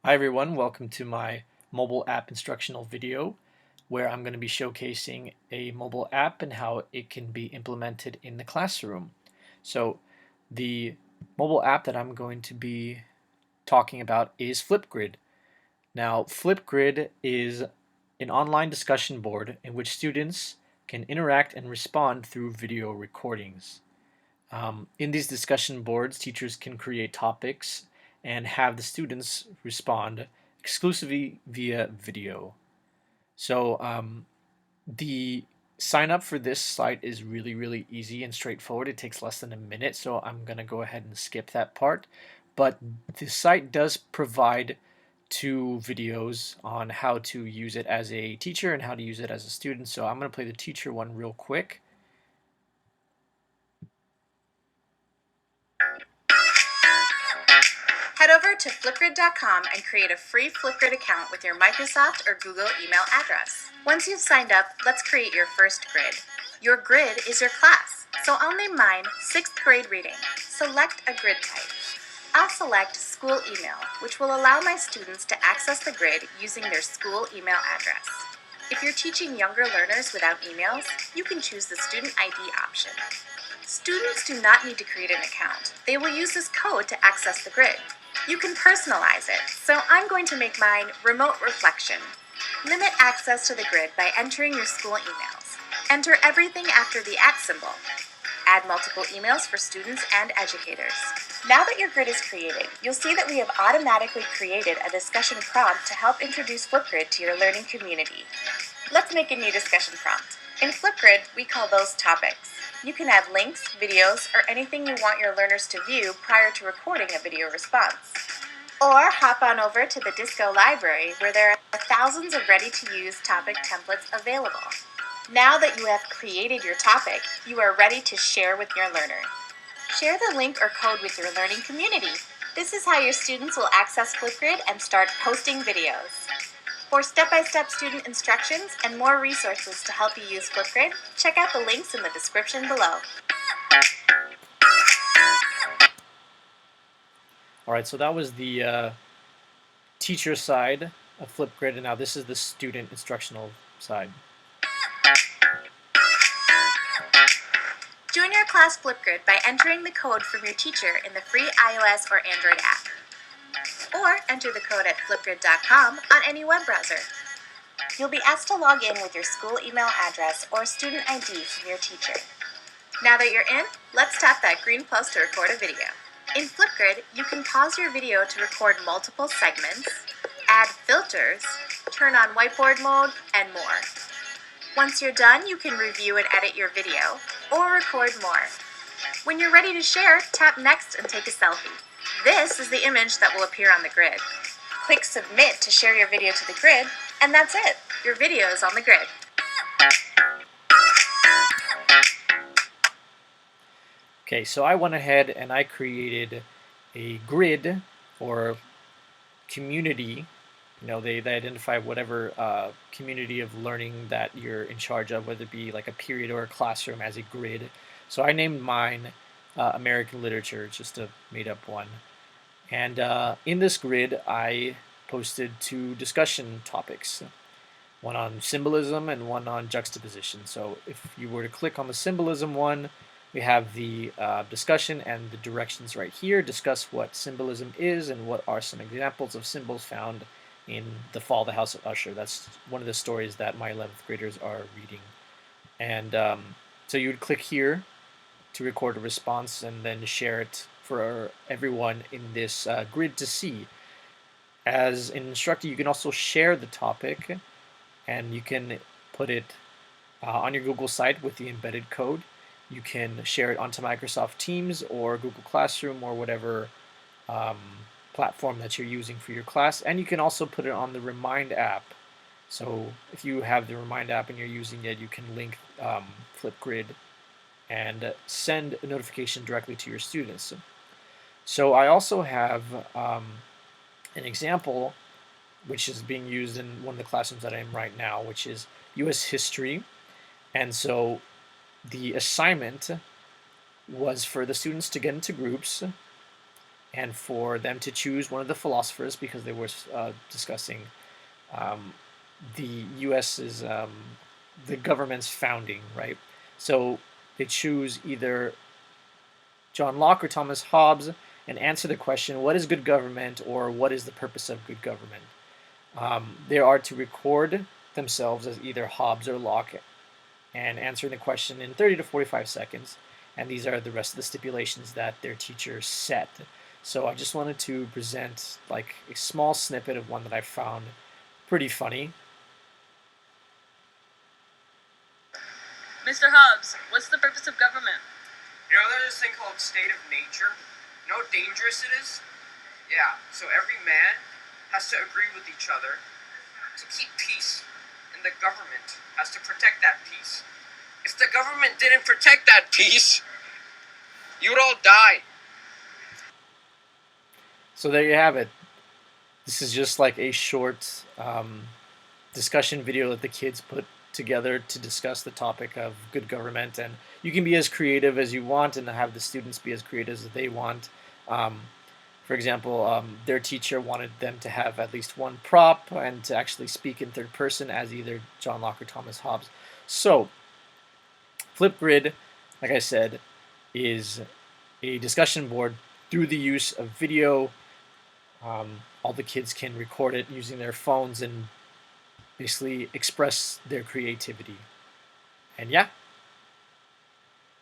Hi everyone, welcome to my mobile app instructional video where I'm going to be showcasing a mobile app and how it can be implemented in the classroom. So the mobile app that I'm going to be talking about is Flipgrid. Now Flipgrid is an online discussion board in which students can interact and respond through video recordings. In these discussion boards, teachers can create topics and have the students respond exclusively via video. So the sign up for this site is really easy and straightforward. It takes less than a minute, so I'm going to go ahead and skip that part. But the site does provide two videos on how to use it as a teacher and how to use it as a student. So I'm going to play the teacher one real quick. Head over to Flipgrid.com and create a free Flipgrid account with your Microsoft or Google email address. Once you've signed up, let's create your first grid. Your grid is your class, so I'll name mine 6th grade reading. Select a grid type. I'll select school email, which will allow my students to access the grid using their school email address. If you're teaching younger learners without emails, you can choose the student ID option. Students do not need to create an account. They will use this code to access the grid. You can personalize it, so I'm going to make mine Remote Reflection. Limit access to the grid by entering your school emails. Enter everything after the @ symbol. Add multiple emails for students and educators. Now that your grid is created, you'll see that we have automatically created a discussion prompt to help introduce Flipgrid to your learning community. Let's make a new discussion prompt. In Flipgrid, we call those topics. You can add links, videos, or anything you want your learners to view prior to recording a video response. Or hop on over to the Disco library where there are thousands of ready-to-use topic templates available. Now that you have created your topic, you are ready to share with your learner. Share the link or code with your learning community. This is how your students will access Flipgrid and start posting videos. For step-by-step student instructions and more resources to help you use Flipgrid, check out the links in the description below. Alright, so that was the teacher side of Flipgrid, and now this is the student instructional side. Join your class Flipgrid by entering the code from your teacher in the free iOS or Android app. Or enter the code at flipgrid.com on any web browser. You'll be asked to log in with your school email address or student ID from your teacher. Now that you're in, let's tap that green plus to record a video. In Flipgrid, you can pause your video to record multiple segments, add filters, turn on whiteboard mode, and more. Once you're done, you can review and edit your video, or record more. When you're ready to share, tap Next and take a selfie. This is the image that will appear on the grid. Click Submit to share your video to the grid, and that's it. Your video is on the grid. Okay, so I went ahead and I created a grid or community. You know, they identify whatever community of learning that you're in charge of, whether it be like a period or a classroom, as a grid. So I named mine American Literature, just a made-up one. And in this grid, I posted 2 discussion topics, one on symbolism and one on juxtaposition. So if you were to click on the symbolism one, we have the discussion and the directions right here. Discuss what symbolism is and what are some examples of symbols found in The Fall of the House of Usher. That's one of the stories that my 11th graders are reading. And so you would click here to record a response and then share it for everyone in this grid to see. As an instructor, you can also share the topic, and you can put it on your Google site with the embedded code. You can share it onto Microsoft Teams or Google Classroom or whatever platform that you're using for your class. And you can also put it on the Remind app. So if you have the Remind app and you're using it, you can link Flipgrid and send a notification directly to your students. So I also have an example which is being used in one of the classrooms that I'm in right now, which is U.S. history. And so the assignment was for the students to get into groups and for them to choose one of the philosophers, because they were discussing um, the U.S.'s the government's founding, right? So they choose either John Locke or Thomas Hobbes and answer the question, what is good government, or what is the purpose of good government? They are to record themselves as either Hobbes or Locke and answering the question in 30 to 45 seconds. And these are the rest of the stipulations that their teacher set. So I just wanted to present like a small snippet of one that I found pretty funny. Mr. Hobbs, what's the purpose of government? There's this thing called state of nature. You know how dangerous it is? Yeah, so every man has to agree with each other to keep peace, and the government has to protect that peace. If the government didn't protect that peace, you would all die. So there you have it. This is just like a short discussion video that the kids put together to discuss the topic of good government, and you can be as creative as you want and have the students be as creative as they want. For example, their teacher wanted them to have at least one prop and to actually speak in third person as either John Locke or Thomas Hobbes. So Flipgrid, like I said, is a discussion board through the use of video. All the kids can record it using their phones and basically express their creativity. And yeah,